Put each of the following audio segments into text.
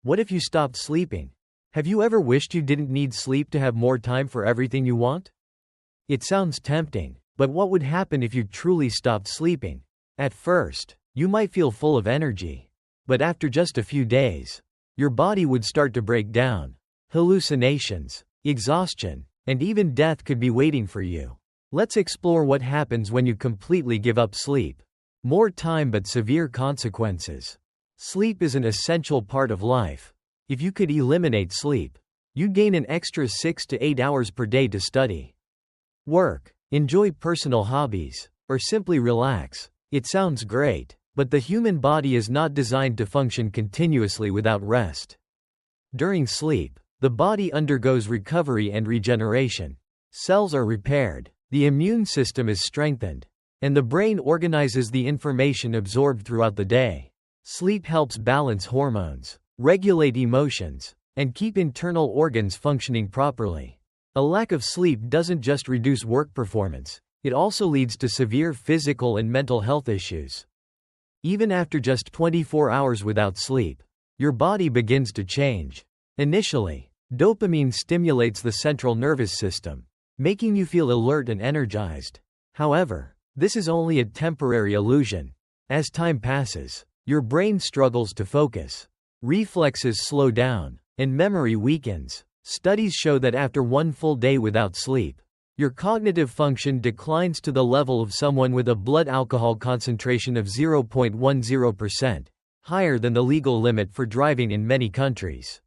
What if you stopped sleeping? Have you ever wished you didn't need sleep to have more time for everything you want? It sounds tempting, but what would happen if you truly stopped sleeping? At first, you might feel full of energy. But after just a few days, your body would start to break down. Hallucinations, exhaustion, and even death could be waiting for you. Let's explore what happens when you completely give up sleep. More time but severe consequences. Sleep is an essential part of life. If you could eliminate sleep, you'd gain an extra 6 to 8 hours per day to study, work, enjoy personal hobbies, or simply relax. It sounds great, but the human body is not designed to function continuously without rest. During sleep, the body undergoes recovery and regeneration. Cells are repaired, the immune system is strengthened, and the brain organizes the information absorbed throughout the day. Sleep helps balance hormones, regulate emotions, and keep internal organs functioning properly. A lack of sleep doesn't just reduce work performance, it also leads to severe physical and mental health issues. Even after just 24 hours without sleep, your body begins to change. Initially, dopamine stimulates the central nervous system, making you feel alert and energized. However, this is only a temporary illusion. As time passes, your brain struggles to focus, reflexes slow down, and memory weakens. Studies show that after one full day without sleep, your cognitive function declines to the level of someone with a blood alcohol concentration of 0.10%, higher than the legal limit for driving in many countries.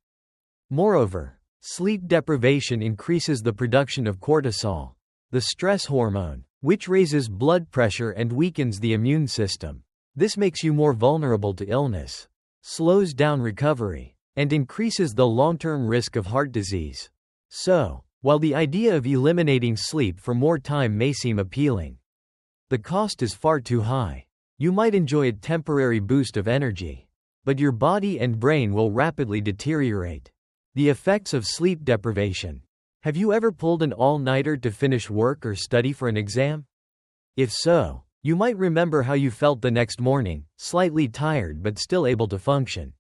Moreover, sleep deprivation increases the production of cortisol, the stress hormone, which raises blood pressure and weakens the immune system. This makes you more vulnerable to illness, slows down recovery, and increases the long-term risk of heart disease. So, while the idea of eliminating sleep for more time may seem appealing, the cost is far too high. You might enjoy a temporary boost of energy, but your body and brain will rapidly deteriorate. The effects of sleep deprivation. Have you ever pulled an all-nighter to finish work or study for an exam? If so, you might remember how you felt the next morning, slightly tired but still able to function.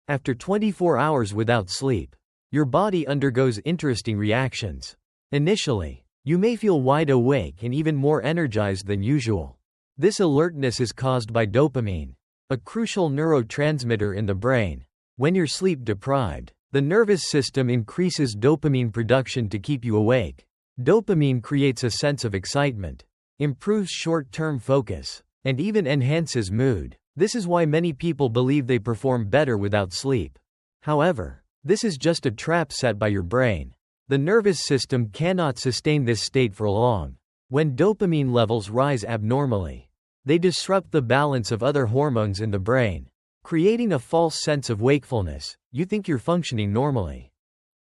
After 24 hours without sleep, your body undergoes interesting reactions. Initially, you may feel wide awake and even more energized than usual. This alertness is caused by dopamine, a crucial neurotransmitter in the brain. When you're sleep deprived, the nervous system increases dopamine production to keep you awake. Dopamine creates a sense of excitement, improves short-term focus, and even enhances mood. This is why many people believe they perform better without sleep. However, this is just a trap set by your brain. The nervous system cannot sustain this state for long. When dopamine levels rise abnormally, they disrupt the balance of other hormones in the brain, creating a false sense of wakefulness. You think you're functioning normally,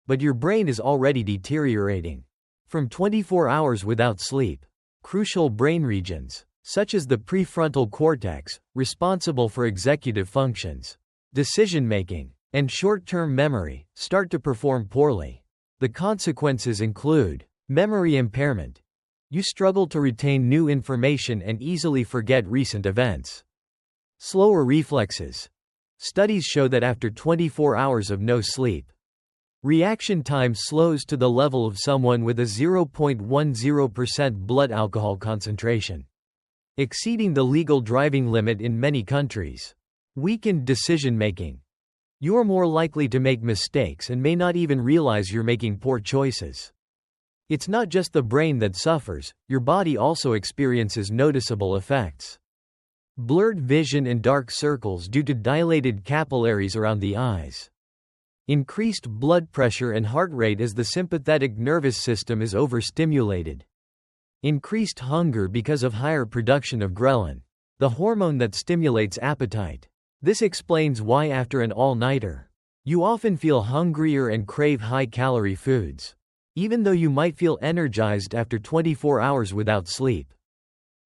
but your brain is already deteriorating. From 24 hours without sleep, crucial brain regions, such as the prefrontal cortex, responsible for executive functions, decision-making, and short-term memory, start to perform poorly. The consequences include memory impairment. You struggle to retain new information and easily forget recent events. Slower reflexes. Studies show that after 24 hours of no sleep, reaction time slows to the level of someone with a 0.10% blood alcohol concentration, exceeding the legal driving limit in many countries. Weakened decision-making. You are more likely to make mistakes and may not even realize you're making poor choices. It's not just the brain that suffers, your body also experiences noticeable effects. Blurred vision and dark circles due to dilated capillaries around the eyes. Increased blood pressure and heart rate as the sympathetic nervous system is overstimulated. Increased hunger because of higher production of ghrelin, the hormone that stimulates appetite. This explains why after an all-nighter, you often feel hungrier and crave high-calorie foods, even though you might feel energized after 24 hours without sleep.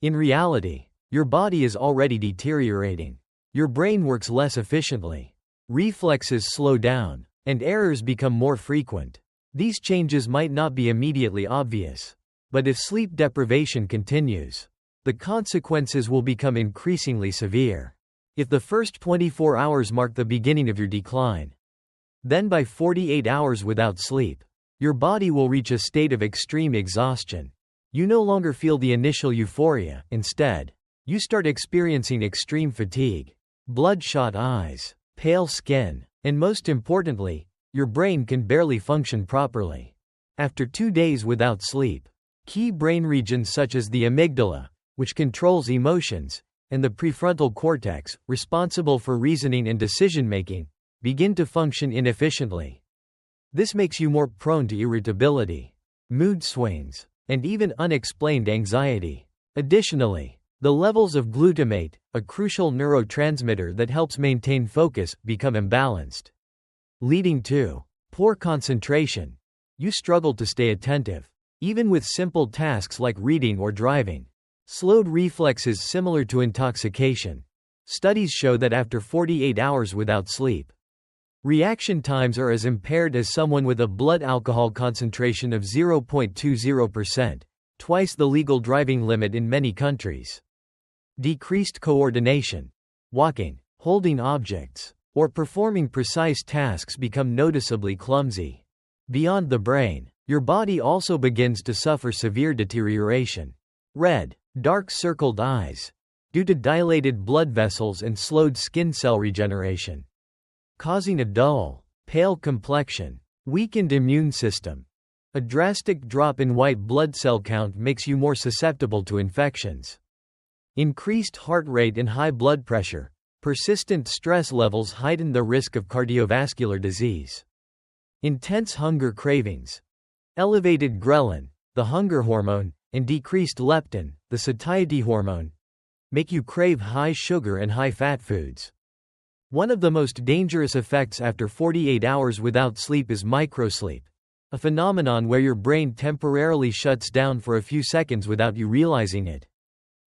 In reality, your body is already deteriorating. Your brain works less efficiently. Reflexes slow down, and errors become more frequent. These changes might not be immediately obvious, but if sleep deprivation continues, the consequences will become increasingly severe. If the first 24 hours mark the beginning of your decline, Then by 48 hours without sleep, your body will reach a state of extreme exhaustion. You no longer feel the initial euphoria. Instead, you start experiencing extreme fatigue, bloodshot eyes, pale skin, and most importantly, your brain can barely function properly. After 2 days without sleep, key brain regions such as the amygdala, which controls emotions, and the prefrontal cortex, responsible for reasoning and decision-making, begin to function inefficiently. This makes you more prone to irritability, mood swings, and even unexplained anxiety. Additionally, the levels of glutamate, a crucial neurotransmitter that helps maintain focus, become imbalanced, leading to poor concentration. You struggle to stay attentive, even with simple tasks like reading or driving. Slowed reflexes similar to intoxication. Studies show that after 48 hours without sleep, reaction times are as impaired as someone with a blood alcohol concentration of 0.20%, twice the legal driving limit in many countries. Decreased coordination. Walking, holding objects, or performing precise tasks become noticeably clumsy. Beyond the brain, your body also begins to suffer severe deterioration. Red, dark circled eyes, due to dilated blood vessels and slowed skin cell regeneration, causing a dull, pale complexion. Weakened immune system. A drastic drop in white blood cell count makes you more susceptible to infections. Increased heart rate and high blood pressure. Persistent stress levels heighten the risk of cardiovascular disease. Intense hunger cravings. Elevated ghrelin, the hunger hormone, and decreased leptin, the satiety hormone, make you crave high sugar and high fat foods. One of the most dangerous effects after 48 hours without sleep is microsleep, a phenomenon where your brain temporarily shuts down for a few seconds without you realizing it.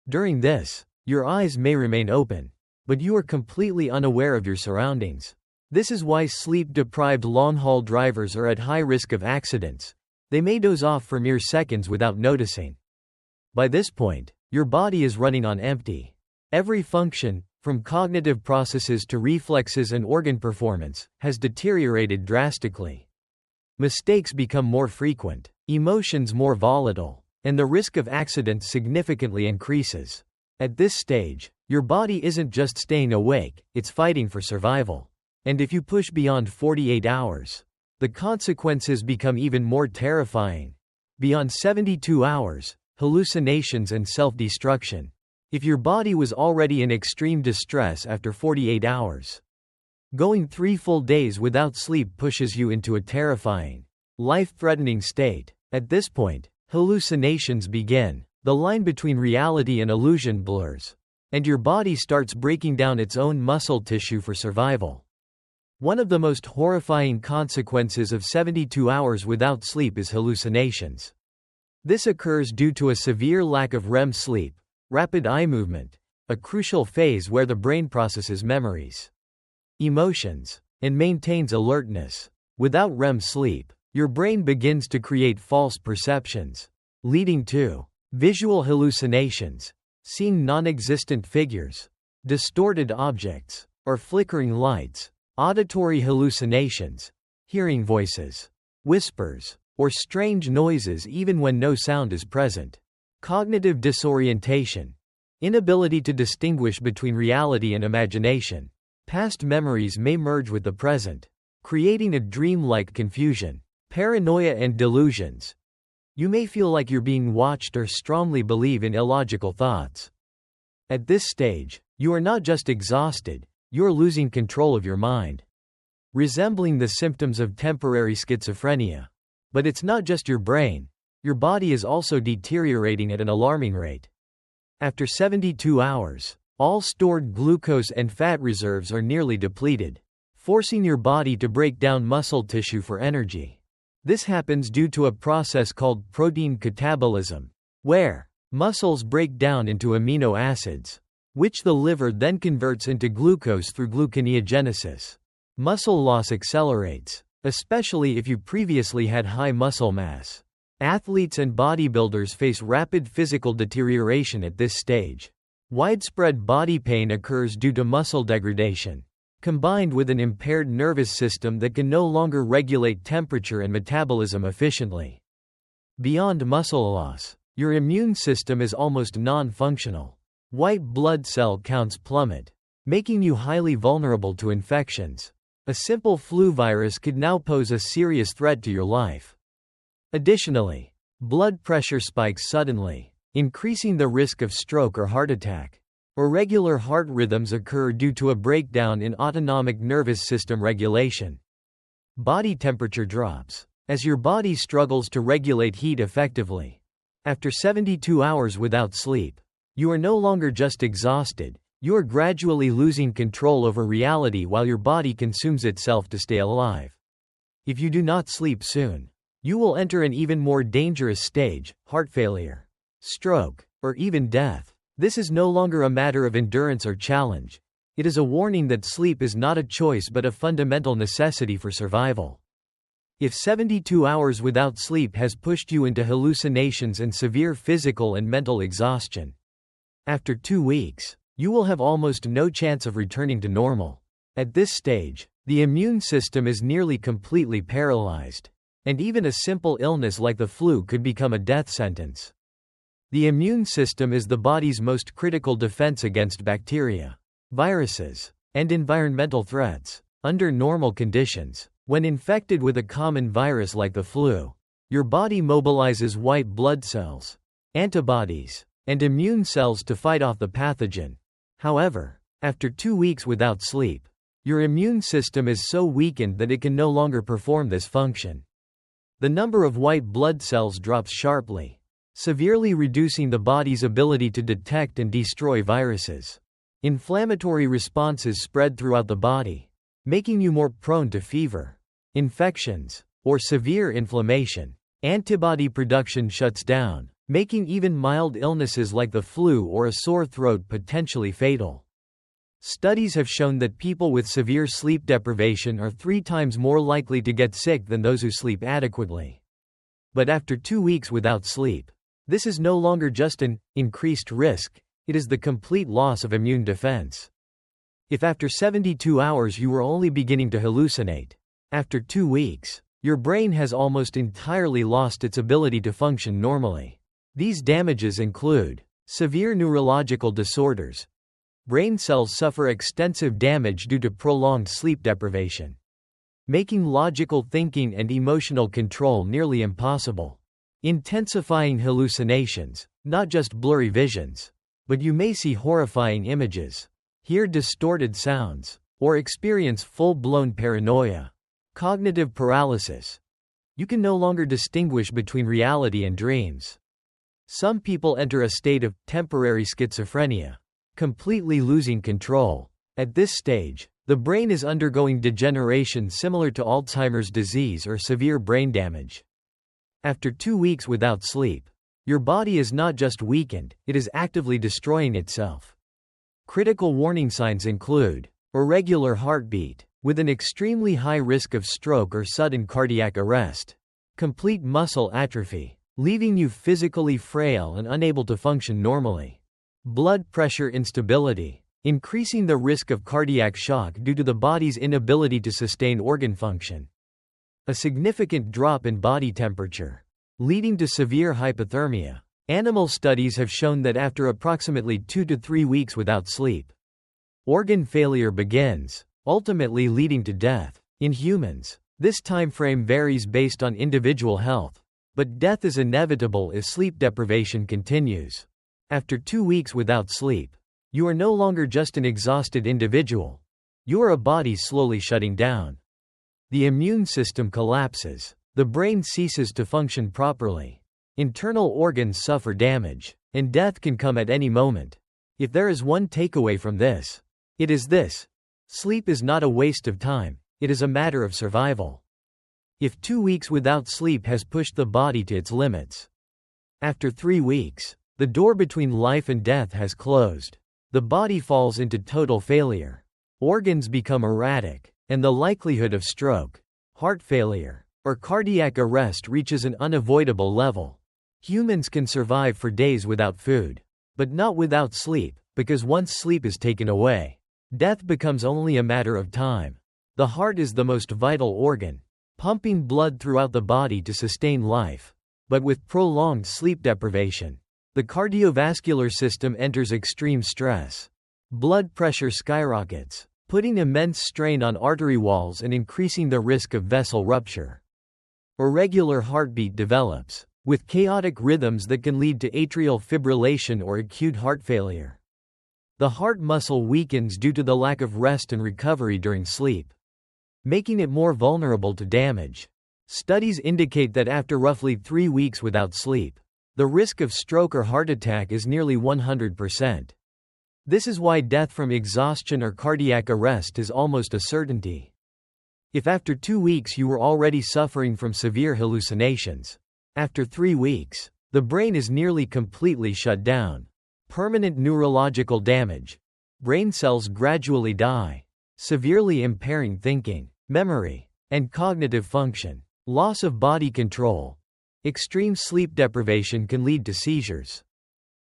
During this, your eyes may remain open, but you are completely unaware of your surroundings. This is why sleep-deprived long-haul drivers are at high risk of accidents. They may doze off for mere seconds without noticing. By this point, your body is running on empty. Every function, from cognitive processes to reflexes and organ performance, has deteriorated drastically. Mistakes become more frequent, emotions more volatile, and the risk of accidents significantly increases. At this stage, your body isn't just staying awake, it's fighting for survival. And if you push beyond 48 hours, the consequences become even more terrifying. Beyond 72 hours, hallucinations and self-destruction. If your body was already in extreme distress after 48 hours, going 3 full days without sleep pushes you into a terrifying, life-threatening state. At this point, hallucinations begin. The line between reality and illusion blurs, and your body starts breaking down its own muscle tissue for survival. One of the most horrifying consequences of 72 hours without sleep is hallucinations. This occurs due to a severe lack of REM sleep, rapid eye movement, a crucial phase where the brain processes memories, emotions, and maintains alertness. Without REM sleep, your brain begins to create false perceptions, leading to visual hallucinations, seeing non-existent figures, distorted objects, or flickering lights. Auditory hallucinations, hearing voices, whispers, or strange noises even when no sound is present. Cognitive disorientation, inability to distinguish between reality and imagination. Past memories may merge with the present, creating a dreamlike confusion. Paranoia and delusions. You may feel like you're being watched or strongly believe in illogical thoughts. At this stage, you are not just exhausted, you're losing control of your mind, resembling the symptoms of temporary schizophrenia. But it's not just your brain, your body is also deteriorating at an alarming rate. After 72 hours, all stored glucose and fat reserves are nearly depleted, forcing your body to break down muscle tissue for energy. This happens due to a process called protein catabolism, where muscles break down into amino acids, which the liver then converts into glucose through gluconeogenesis. Muscle loss accelerates, especially if you previously had high muscle mass. Athletes and bodybuilders face rapid physical deterioration at this stage. Widespread body pain occurs due to muscle degradation, combined with an impaired nervous system that can no longer regulate temperature and metabolism efficiently. Beyond muscle loss, your immune system is almost non-functional. White blood cell counts plummet, making you highly vulnerable to infections. A simple flu virus could now pose a serious threat to your life. Additionally, blood pressure spikes suddenly, increasing the risk of stroke or heart attack. Irregular heart rhythms occur due to a breakdown in autonomic nervous system regulation. Body temperature drops, as your body struggles to regulate heat effectively. After 72 hours without sleep, you are no longer just exhausted, you are gradually losing control over reality while your body consumes itself to stay alive. If you do not sleep soon, you will enter an even more dangerous stage: heart failure, stroke, or even death. This is no longer a matter of endurance or challenge. It is a warning that sleep is not a choice but a fundamental necessity for survival. If 72 hours without sleep has pushed you into hallucinations and severe physical and mental exhaustion, after 2 weeks, you will have almost no chance of returning to normal. At this stage, the immune system is nearly completely paralyzed, and even a simple illness like the flu could become a death sentence. The immune system is the body's most critical defense against bacteria, viruses, and environmental threats. Under normal conditions, when infected with a common virus like the flu, your body mobilizes white blood cells, antibodies, and immune cells to fight off the pathogen. However, after 2 weeks without sleep, your immune system is so weakened that it can no longer perform this function. The number of white blood cells drops sharply, severely reducing the body's ability to detect and destroy viruses. Inflammatory responses spread throughout the body, making you more prone to fever, infections, or severe inflammation. Antibody production shuts down, making even mild illnesses like the flu or a sore throat potentially fatal. Studies have shown that people with severe sleep deprivation are 3 times more likely to get sick than those who sleep adequately. But after 2 weeks without sleep, this is no longer just an increased risk, it is the complete loss of immune defense. If after 72 hours you were only beginning to hallucinate, after 2 weeks, your brain has almost entirely lost its ability to function normally. These damages include severe neurological disorders. Brain cells suffer extensive damage due to prolonged sleep deprivation, making logical thinking and emotional control nearly impossible. Intensifying hallucinations, not just blurry visions, but you may see horrifying images, hear distorted sounds, or experience full-blown paranoia. Cognitive paralysis. You can no longer distinguish between reality and dreams. Some people enter a state of temporary schizophrenia, completely losing control. At this stage, the brain is undergoing degeneration similar to Alzheimer's disease or severe brain damage. After 2 weeks without sleep, your body is not just weakened, it is actively destroying itself. Critical warning signs include irregular heartbeat, with an extremely high risk of stroke or sudden cardiac arrest, complete muscle atrophy, leaving you physically frail and unable to function normally, blood pressure instability, increasing the risk of cardiac shock due to the body's inability to sustain organ function, a significant drop in body temperature, leading to severe hypothermia. Animal studies have shown that after approximately 2 to 3 weeks without sleep, organ failure begins, ultimately leading to death. In humans, this time frame varies based on individual health, but death is inevitable if sleep deprivation continues. After 2 weeks without sleep, you are no longer just an exhausted individual. You are a body slowly shutting down. The immune system collapses. The brain ceases to function properly. Internal organs suffer damage, and death can come at any moment. If there is one takeaway from this, it is this: sleep is not a waste of time, it is a matter of survival. If 2 weeks without sleep has pushed the body to its limits, after 3 weeks, the door between life and death has closed. The body falls into total failure. Organs become erratic, and the likelihood of stroke, heart failure, or cardiac arrest reaches an unavoidable level. Humans can survive for days without food, but not without sleep, because once sleep is taken away, death becomes only a matter of time. The heart is the most vital organ, pumping blood throughout the body to sustain life. But with prolonged sleep deprivation, the cardiovascular system enters extreme stress. Blood pressure skyrockets, putting immense strain on artery walls and increasing the risk of vessel rupture. Irregular heartbeat develops, with chaotic rhythms that can lead to atrial fibrillation or acute heart failure. The heart muscle weakens due to the lack of rest and recovery during sleep, making it more vulnerable to damage. Studies indicate that after roughly 3 weeks without sleep, the risk of stroke or heart attack is nearly 100%. This is why death from exhaustion or cardiac arrest is almost a certainty. If after 2 weeks you were already suffering from severe hallucinations, after 3 weeks, the brain is nearly completely shut down. Permanent neurological damage. Brain cells gradually die, severely impairing thinking, memory, and cognitive function. Loss of body control. Extreme sleep deprivation can lead to seizures,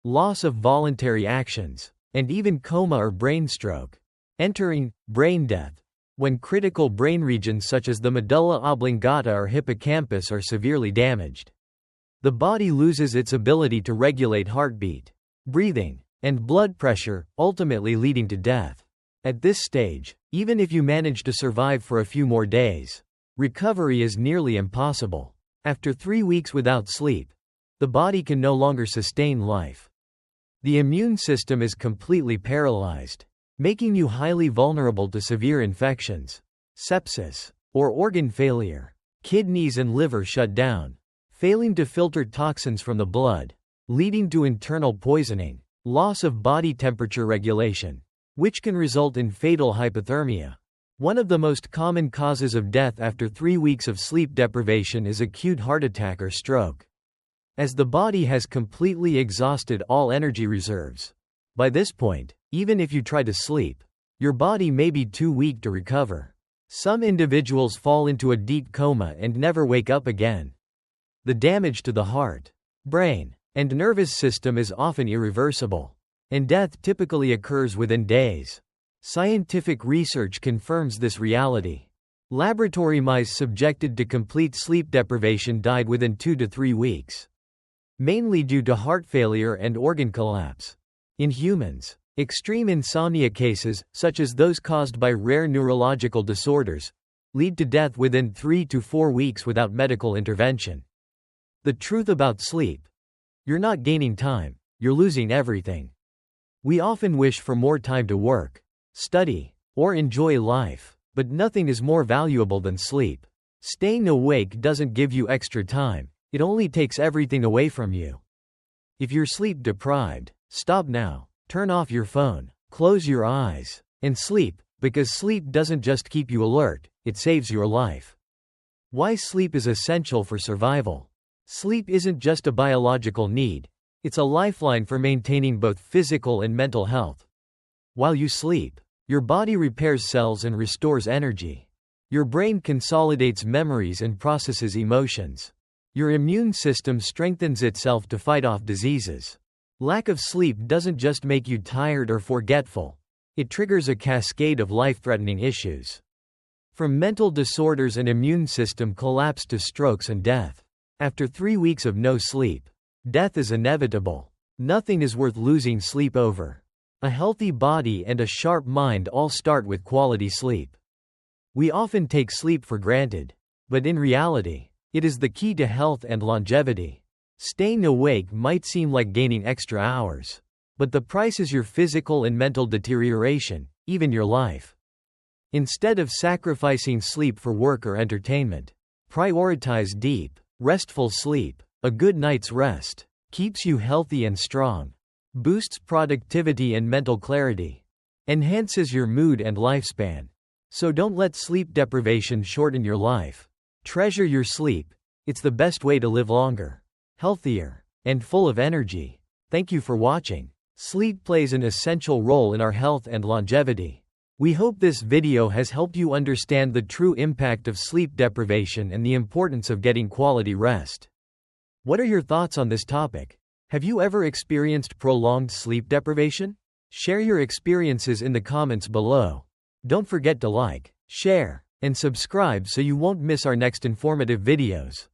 loss of voluntary actions, and even coma or brain stroke. Entering brain death. When critical brain regions such as the medulla oblongata or hippocampus are severely damaged, the body loses its ability to regulate heartbeat, breathing, and blood pressure, ultimately leading to death. At this stage, even if you manage to survive for a few more days, recovery is nearly impossible. After 3 weeks without sleep, the body can no longer sustain life. The immune system is completely paralyzed, making you highly vulnerable to severe infections, sepsis, or organ failure. Kidneys and liver shut down, failing to filter toxins from the blood, leading to internal poisoning, loss of body temperature regulation, which can result in fatal hypothermia. One of the most common causes of death after 3 weeks of sleep deprivation is acute heart attack or stroke, as the body has completely exhausted all energy reserves. By this point, even if you try to sleep, your body may be too weak to recover. Some individuals fall into a deep coma and never wake up again. The damage to the heart, brain, and nervous system is often irreversible, and death typically occurs within days. Scientific research confirms this reality. Laboratory mice subjected to complete sleep deprivation died within 2 to 3 weeks, mainly due to heart failure and organ collapse. In humans, extreme insomnia cases, such as those caused by rare neurological disorders, lead to death within 3 to 4 weeks without medical intervention. The truth about sleep: you're not gaining time, you're losing everything. We often wish for more time to work, study, or enjoy life, but nothing is more valuable than sleep. Staying awake doesn't give you extra time, it only takes everything away from you. If you're sleep deprived, stop now, turn off your phone, close your eyes, and sleep, because sleep doesn't just keep you alert, it saves your life. Why sleep is essential for survival. Sleep isn't just a biological need, it's a lifeline for maintaining both physical and mental health. While you sleep, your body repairs cells and restores energy. Your brain consolidates memories and processes emotions. Your immune system strengthens itself to fight off diseases. Lack of sleep doesn't just make you tired or forgetful, it triggers a cascade of life-threatening issues. From mental disorders and immune system collapse to strokes and death. After 3 weeks of no sleep, death is inevitable. Nothing is worth losing sleep over. A healthy body and a sharp mind all start with quality sleep. We often take sleep for granted, but in reality, it is the key to health and longevity. Staying awake might seem like gaining extra hours, but the price is your physical and mental deterioration, even your life. Instead of sacrificing sleep for work or entertainment, prioritize deep, restful sleep. A good night's rest keeps you healthy and strong, boosts productivity and mental clarity, enhances your mood and lifespan. So don't let sleep deprivation shorten your life. Treasure your sleep. It's the best way to live longer, healthier, and full of energy. Thank you for watching. Sleep plays an essential role in our health and longevity. We hope this video has helped you understand the true impact of sleep deprivation and the importance of getting quality rest. What are your thoughts on this topic? Have you ever experienced prolonged sleep deprivation? Share your experiences in the comments below. Don't forget to like, share, and subscribe so you won't miss our next informative videos.